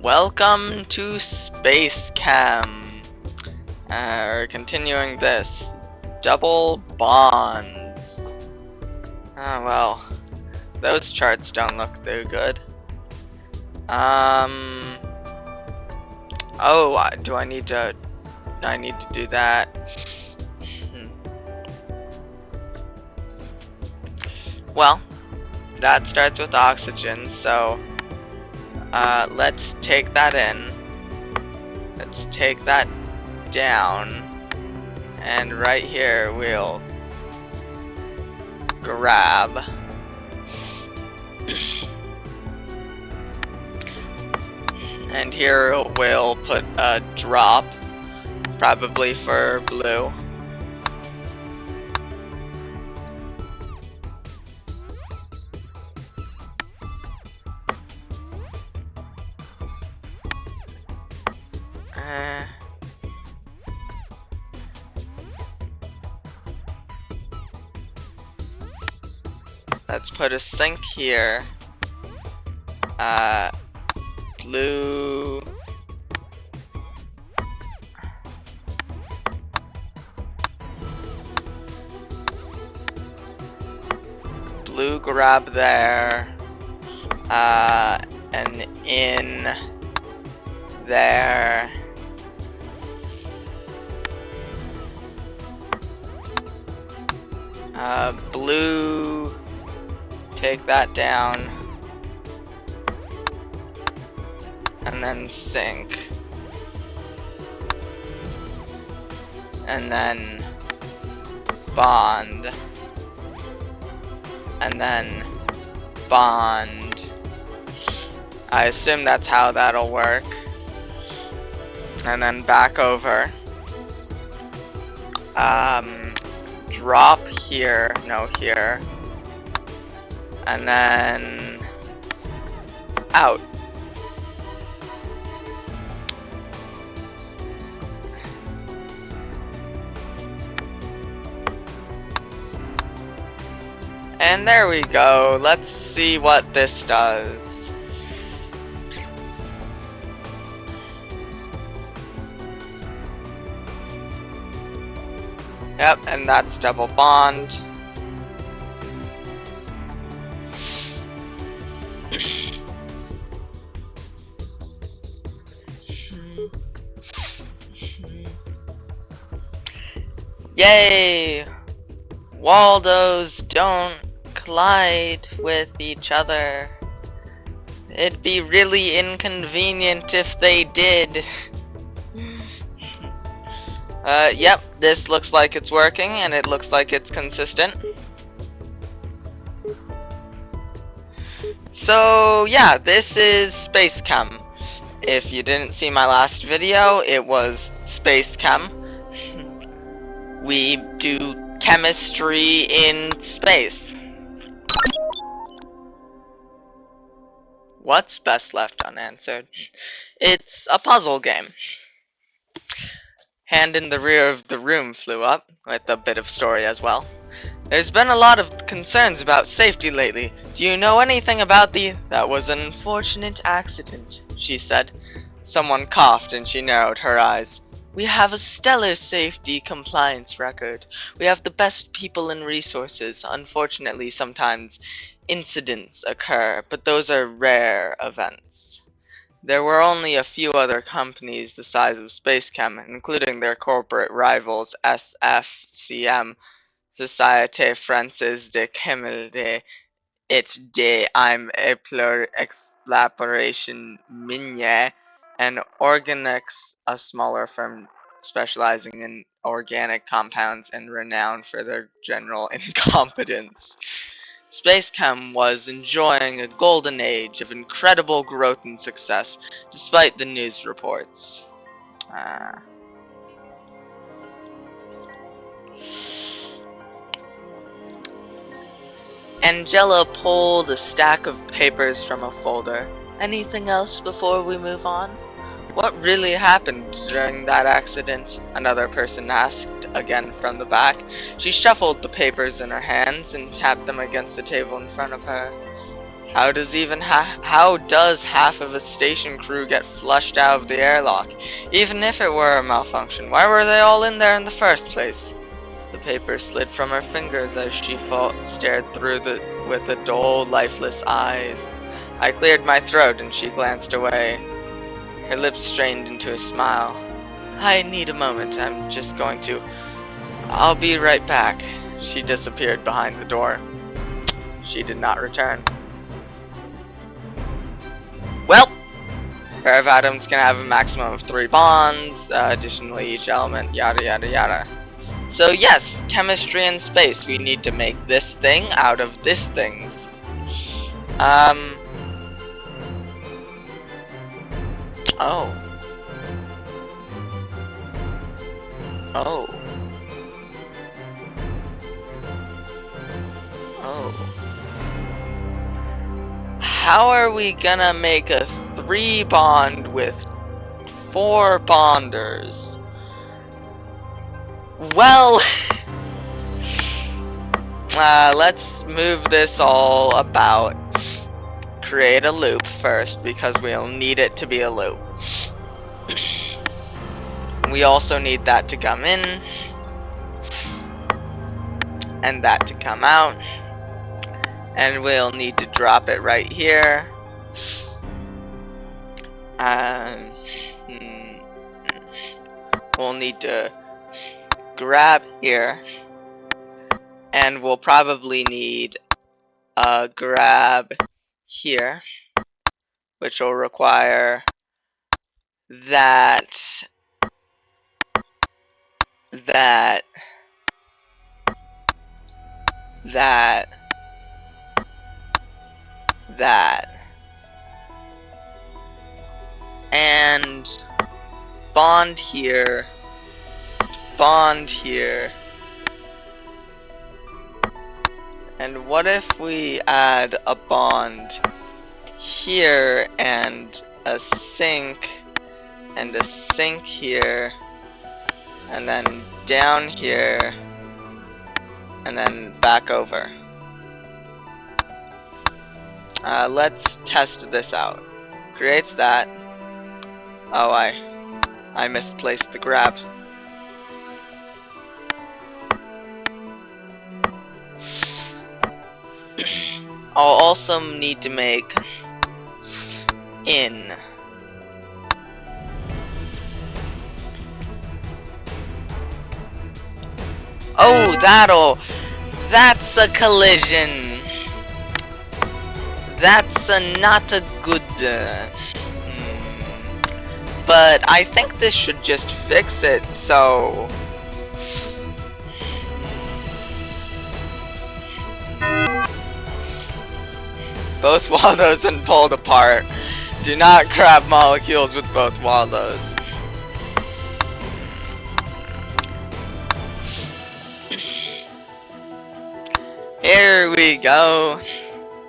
Welcome to SpaceChem. We're continuing this. Double bonds. Oh well, those charts don't look too good. Oh, do I need to? I need to do that. Well, that starts with oxygen, so let's take that in. Let's take that down. And right here we'll grab and here we'll put a drop, probably for blue. Let's put a sink here. Blue. Blue grab there. And in there. Blue. Take that down. And then sink. And then bond. And then bond. I assume that's how that'll work. And then back over. Drop here. No, here. And then out. And there we go. Let's see what this does. Yep, and that's double bond. Yay! Waldos don't collide with each other. It'd be really inconvenient if they did. Yep, this looks like it's working, and it looks like it's consistent. So, yeah, this is SpaceChem. If you didn't see my last video, it was SpaceChem. We do chemistry in space. What's best left unanswered? It's a puzzle game. Hand in the rear of the room flew up, with a bit of story as well. There's been a lot of concerns about safety lately. Do you know anything about That was an unfortunate accident, she said. Someone coughed and she narrowed her eyes. We have a stellar safety compliance record. We have the best people and resources. Unfortunately, sometimes incidents occur, but those are rare events. There were only a few other companies the size of SpaceChem, including their corporate rivals SFCM, Société Française de Chimie et d'Exploration Minière, and Organix, a smaller firm specializing in organic compounds and renowned for their general incompetence. SpaceChem was enjoying a golden age of incredible growth and success, despite the news reports. Angela pulled a stack of papers from a folder. Anything else before we move on? What really happened during that accident? Another person asked, again from the back. She shuffled the papers in her hands and tapped them against the table in front of her. How does half of a station crew get flushed out of the airlock? Even if it were a malfunction, why were they all in there in the first place? The paper slid from her fingers as she stared through with the dull, lifeless eyes. I cleared my throat and she glanced away. Her lips strained into a smile. I need a moment. I'm just going to... I'll be right back. She disappeared behind the door. She did not return. Well, a pair of atoms can have a maximum of 3 bonds. Additionally, each element, yada yada yada. So yes, chemistry in space. We need to make this thing out of this things. Oh. Oh. Oh. How are we gonna make a 3 bond with 4 bonders? Well, let's move this all about. Create a loop first, because we'll need it to be a loop. We also need that to come in, and that to come out. And we'll need to drop it right here. We'll need to grab here. And we'll probably need a grab here, which will require that, and bond here, and what if we add a bond here and a sink here, and then down here, and then back over. Let's test this out. Creates that. Oh, I misplaced the grab. I'll also need to make in. Oh, that's a collision. That's not a good... But I think this should just fix it, so... Both Waldos and pulled apart. Do not grab molecules with both Waldos. Here we go.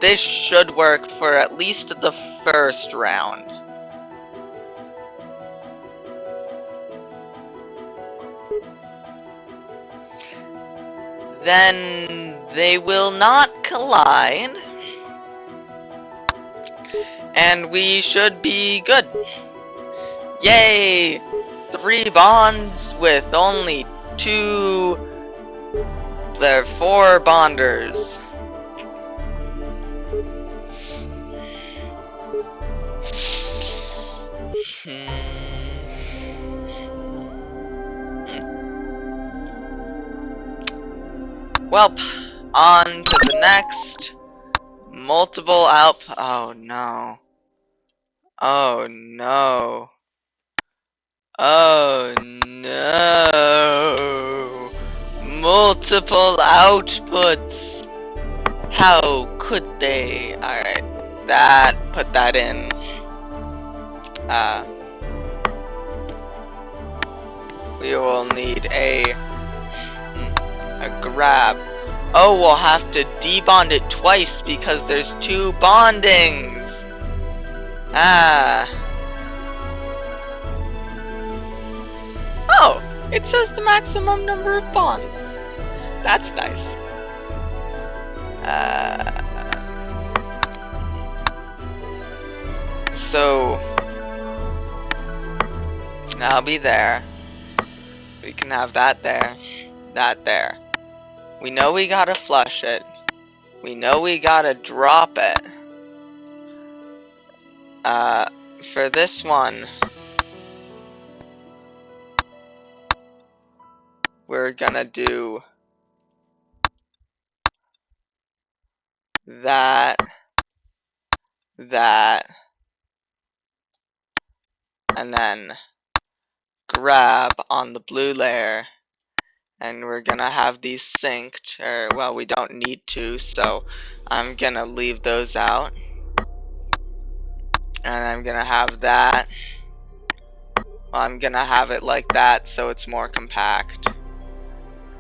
This should work for at least the first round. Then they will not collide. And we should be good. Yay! 3 bonds with only 2... There are 4 bonders. Welp, on to the next. Multiple oh no. Oh no. Oh no. Multiple outputs. How could they? Alright. Put that in. We will need a grab. Oh, we'll have to debond it twice because there's 2 bondings. Oh, it says the maximum number of bonds. That's nice. So that'll be there. We can have that there, that there. We know we gotta flush it. We know we gotta drop it. For this one, we're gonna do that, that, and then grab on the blue layer, and we're gonna have these synced, or well, we don't need to, so I'm gonna leave those out. And I'm gonna have that. Well, I'm gonna have it like that so it's more compact.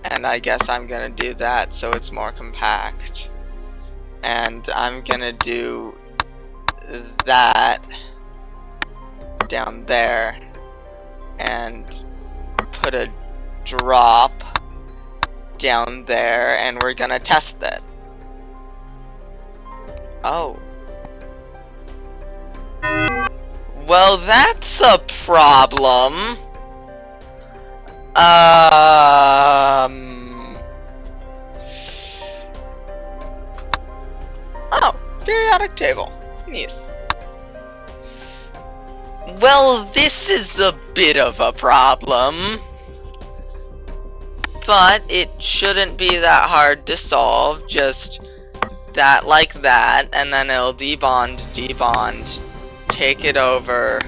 And I guess I'm gonna do that so it's more compact. And I'm gonna do that down there and put a drop down there, and we're gonna test that. Oh. Well, that's a problem. Oh, periodic table. Nice. Well, this is a bit of a problem. But it shouldn't be that hard to solve. Just that like that, and then it'll debond, take it over,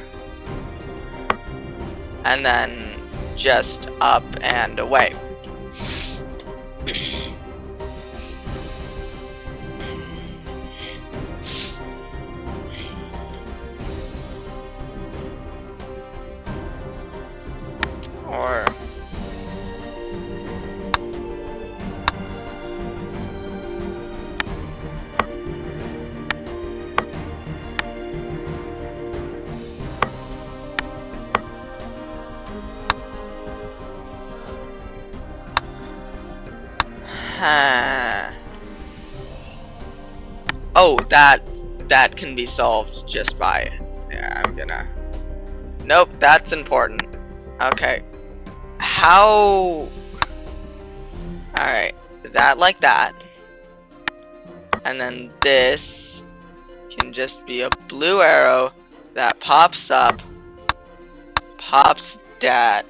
and then just up and away. Or oh, that can be solved just by, yeah, I'm gonna, nope, that's important. Okay, how, alright, that like that, and then this can just be a blue arrow that pops up, pops that,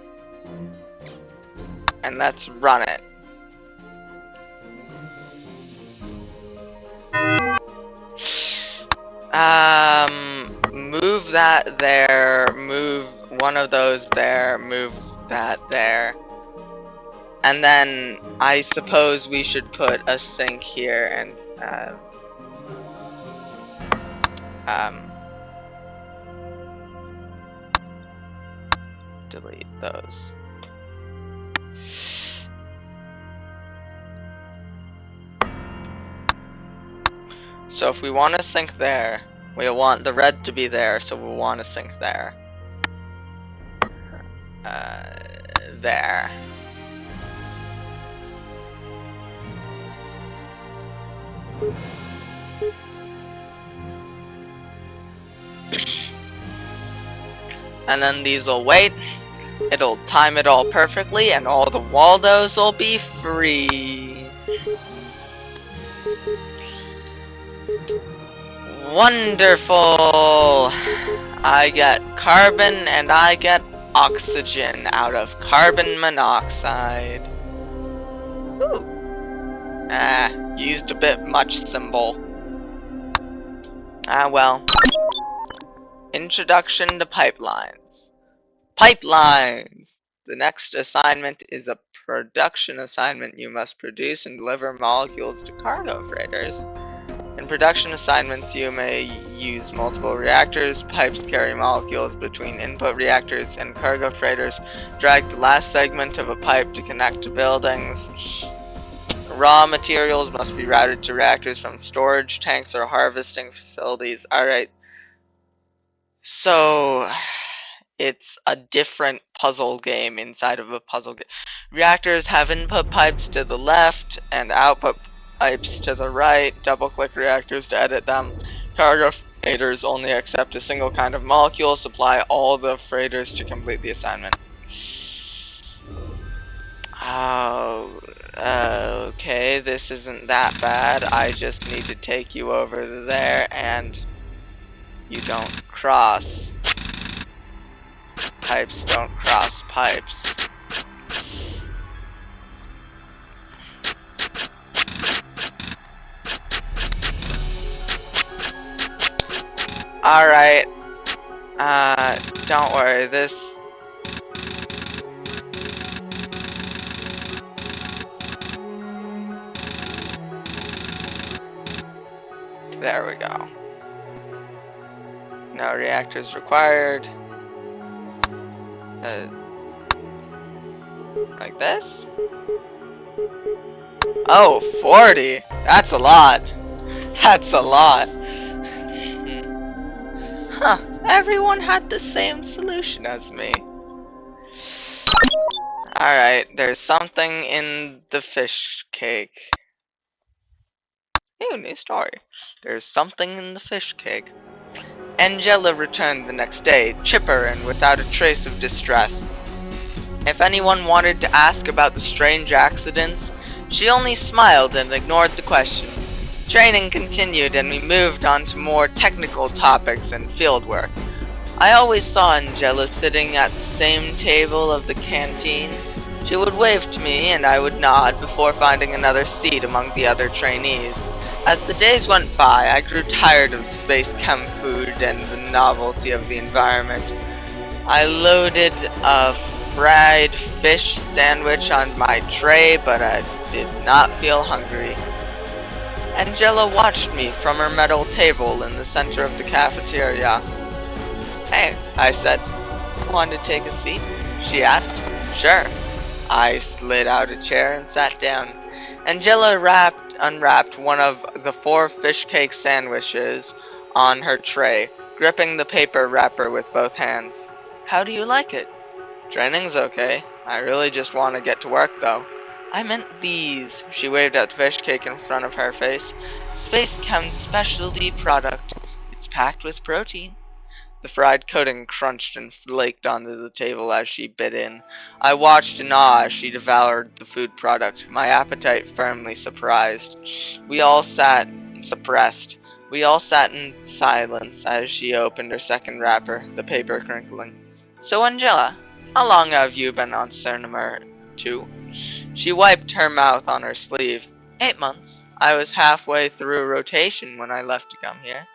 and let's run it. Move that there, move one of those there, move that there. And then I suppose we should put a sink here and delete those. So if we want to sync there, we'll want the red to be there, so we'll want to sync there. There. And then these will wait. It'll time it all perfectly, and all the Waldos will be free. Wonderful! I get carbon and I get oxygen out of carbon monoxide. Ooh. Used a bit much symbol. Ah, well. Introduction to pipelines. Pipelines! The next assignment is a production assignment. You must produce and deliver molecules to cargo freighters. In production assignments, you may use multiple reactors. Pipes carry molecules between input reactors and cargo freighters. Drag the last segment of a pipe to connect to buildings. Raw materials must be routed to reactors from storage tanks or harvesting facilities. Alright. So, it's a different puzzle game inside of a puzzle game. Reactors have input pipes to the left and output pipes to the right. Double-click reactors to edit them. Cargo freighters only accept a single kind of molecule. Supply all the freighters to complete the assignment. Oh, okay, this isn't that bad. I just need to take you over there, and you don't cross. Pipes don't cross pipes. Alright, don't worry, this... There we go. No reactors required. Like this? Oh, 40! That's a lot! That's a lot! Huh, everyone had the same solution as me. Alright, there's something in the fish cake. Ew, new story. There's something in the fish cake. Angela returned the next day, chipper and without a trace of distress. If anyone wanted to ask about the strange accidents, she only smiled and ignored the question. Training continued and we moved on to more technical topics and fieldwork. I always saw Angela sitting at the same table of the canteen. She would wave to me and I would nod before finding another seat among the other trainees. As the days went by, I grew tired of SpaceChem food and the novelty of the environment. I loaded a fried fish sandwich on my tray, but I did not feel hungry. Angela watched me from her metal table in the center of the cafeteria. Hey, I said. Want to take a seat? She asked. Sure. I slid out a chair and sat down. Angela unwrapped one of the 4 fish cake sandwiches on her tray, gripping the paper wrapper with both hands. How do you like it? Training's okay. I really just want to get to work, though. I meant these. She waved at the fish cake in front of her face. SpaceChem's specialty product. It's packed with protein. The fried coating crunched and flaked onto the table as she bit in. I watched in awe as she devoured the food product, my appetite firmly suppressed. We all sat in silence as she opened her second wrapper, the paper crinkling. So Angela, how long have you been on Sermnir IV? She wiped her mouth on her sleeve. 8 months. I was halfway through rotation when I left to come here.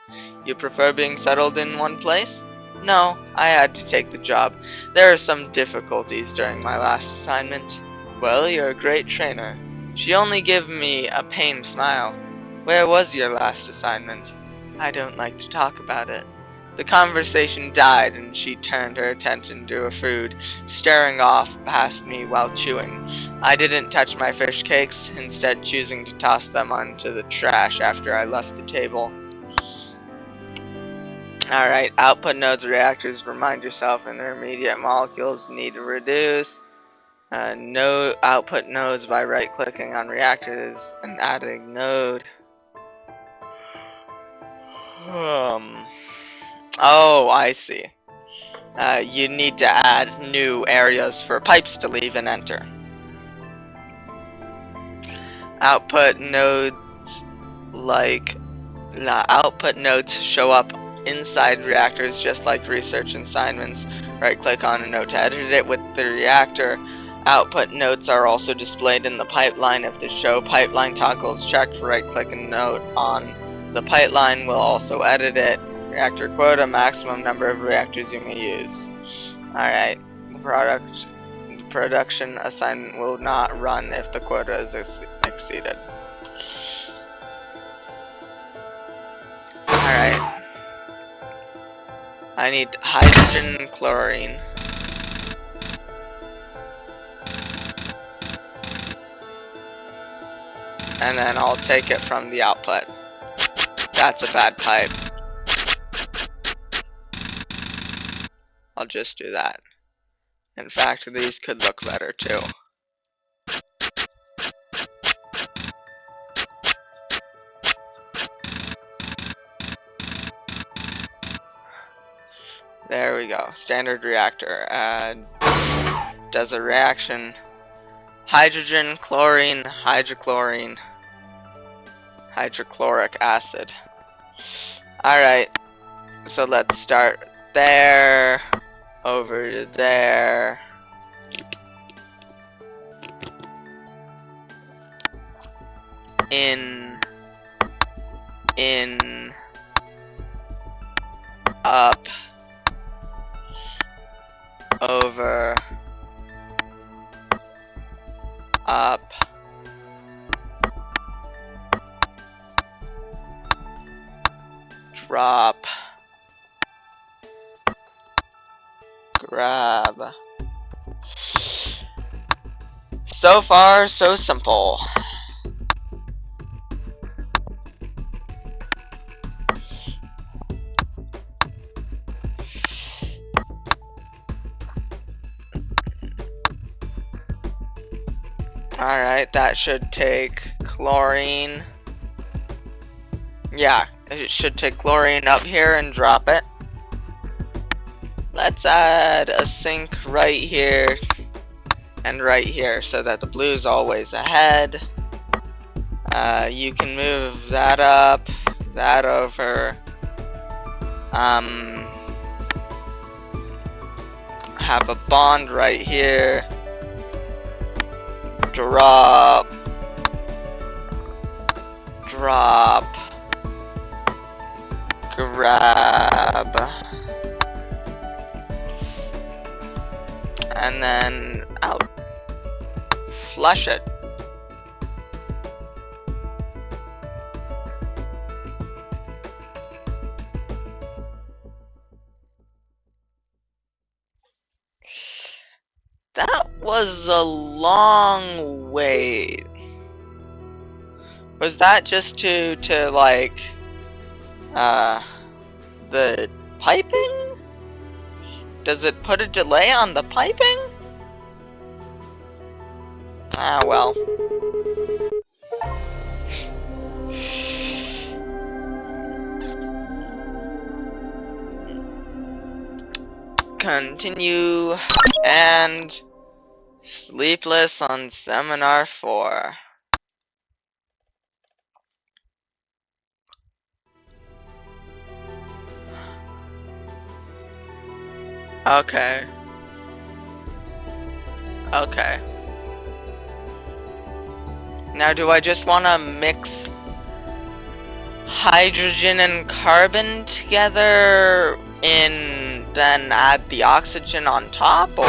You prefer being settled in one place? No, I had to take the job. There are some difficulties during my last assignment. Well, you're a great trainer. She only gave me a pained smile. Where was your last assignment? I don't like to talk about it. The conversation died and she turned her attention to her food, staring off past me while chewing. I didn't touch my fish cakes, instead choosing to toss them onto the trash after I left the table. Alright, output nodes reactors. Remind yourself intermediate molecules need to reduce. Node output nodes by right-clicking on reactors and adding node. Oh, I see. You need to add new areas for pipes to leave and enter. Output nodes output nodes show up inside reactors just like research assignments. Right click on a node to edit it with the reactor. Output nodes are also displayed in the pipeline. If the show pipeline toggle is checked, right click a node on the pipeline will also edit it. Reactor quota, maximum number of reactors you may use. Alright, production assignment will not run if the quota is exceeded. Alright. I need hydrogen and chlorine. And then I'll take it from the output. That's a bad pipe. I'll just do that. In fact, these could look better too. There we go. Standard reactor. Does a reaction. Hydrogen, chlorine, hydrochlorine, hydrochloric acid. Alright. So let's start there. Over to there. In, up, over, up, drop, grab. So far, so simple. Alright, that should take chlorine. Yeah, it should take chlorine up here and drop it. Let's add a sink right here and right here so that the blue's always ahead. You can move that up, that over. Have a bond right here. Drop, drop, grab, and then out. Flush it. That was a long wait. Was that just to like the piping? Does it put a delay on the piping? Ah, well. Continue and sleepless on Sermnir IV. Okay. Okay. Now, do I just want to mix hydrogen and carbon together and then add the oxygen on top, or?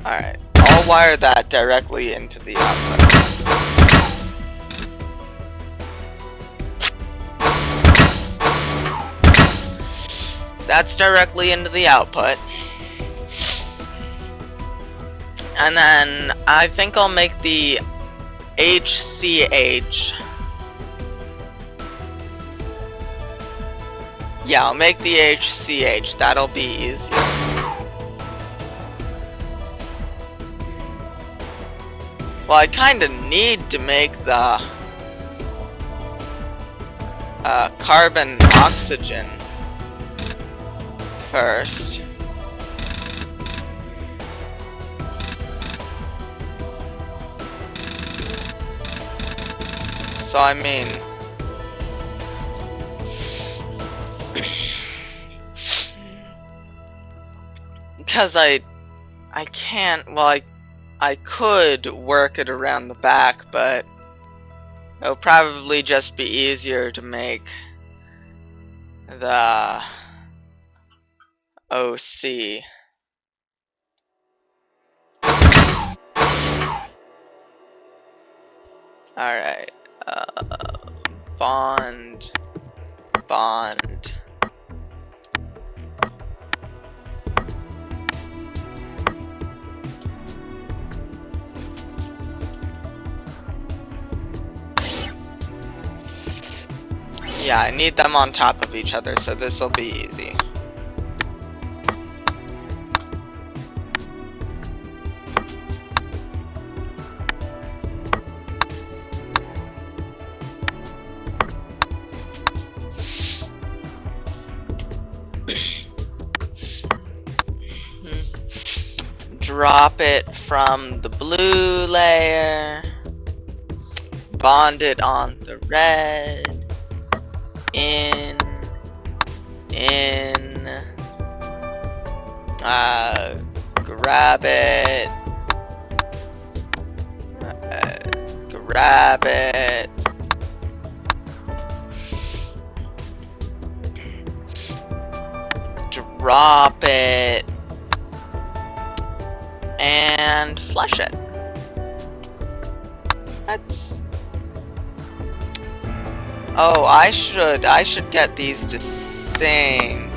Alright, I'll wire that directly into the output. That's directly into the output. And then I think I'll make the HCH. Yeah, I'll make the HCH. That'll be easier. Well, I kinda need to make the carbon oxygen first. So I mean, because I can't, well, I could work it around the back, but it'll probably just be easier to make the OC. Alright, bond, bond. Yeah, I need them on top of each other, so this will be easy. drop it from the blue layer, bond it on the red, grab it, grab it, drop it, and flush it. That's... Oh, I should get these to sync.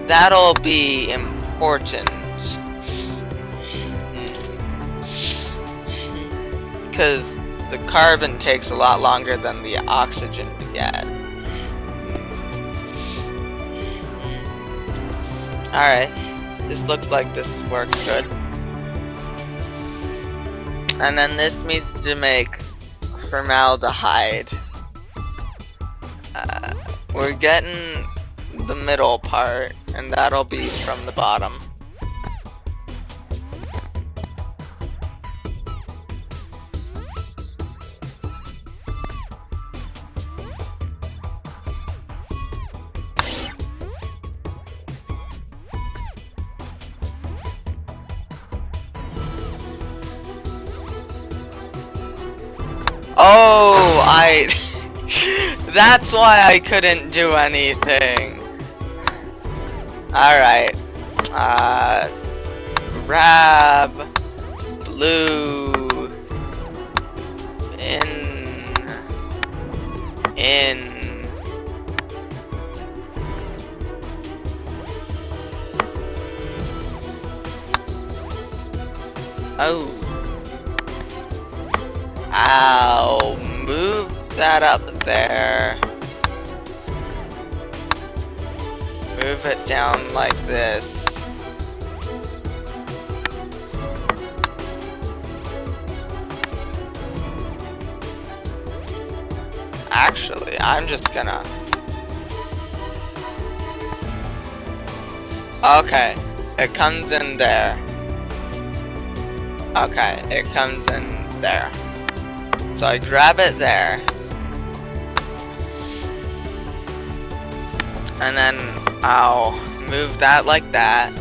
That'll be important. Because the carbon takes a lot longer than the oxygen to get. Alright. This looks like this works good. And then this needs to make formaldehyde. We're getting the middle part, and that'll be from the bottom. Oh, that's why I couldn't do anything. Alright. Grab blue in. Oh. I'll move that up there. Move it down like this. Actually, I'm just gonna... Okay, it comes in there. Okay, it comes in there. So I grab it there. And then I'll move that like that.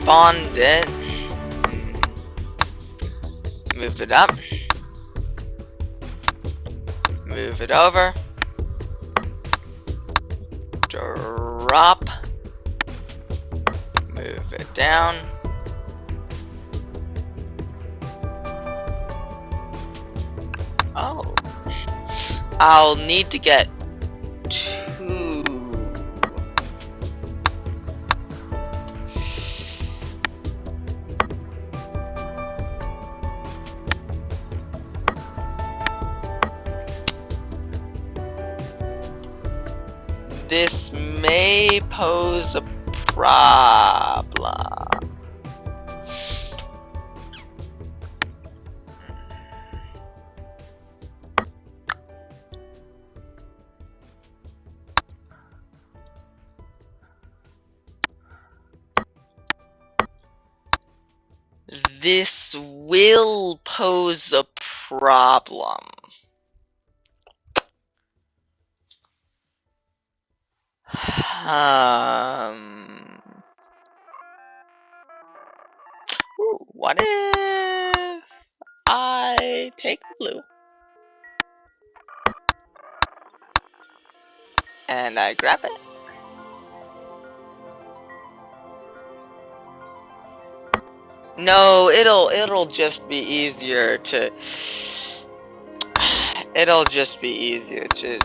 Bond it. Move it up. Move it over. Drop. Move it down. Oh. I'll need to get 2. This may pose a problem. This will pose a problem. Ooh, what if I take the blue and I grab it? No, it'll just be easier to... It'll just be easier to...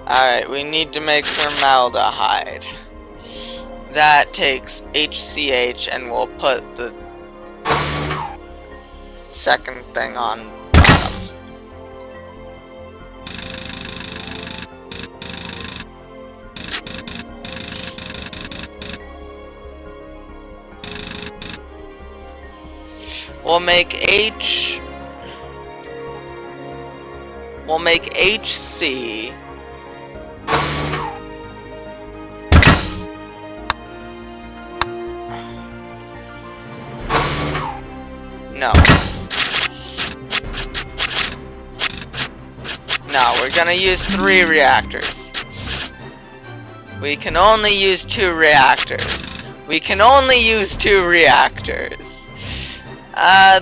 Alright, we need to make formaldehyde. That takes HCH, and we'll put the second thing on bottom. We'll make HC. No. No, we're gonna use 3 reactors. We can only use 2 reactors. We can only use 2 reactors.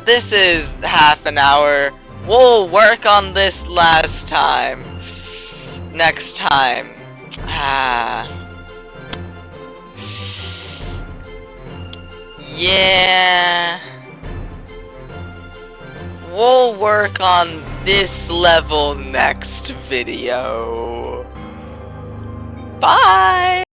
This is half an hour. We'll work on this next time. Yeah. We'll work on this level next video.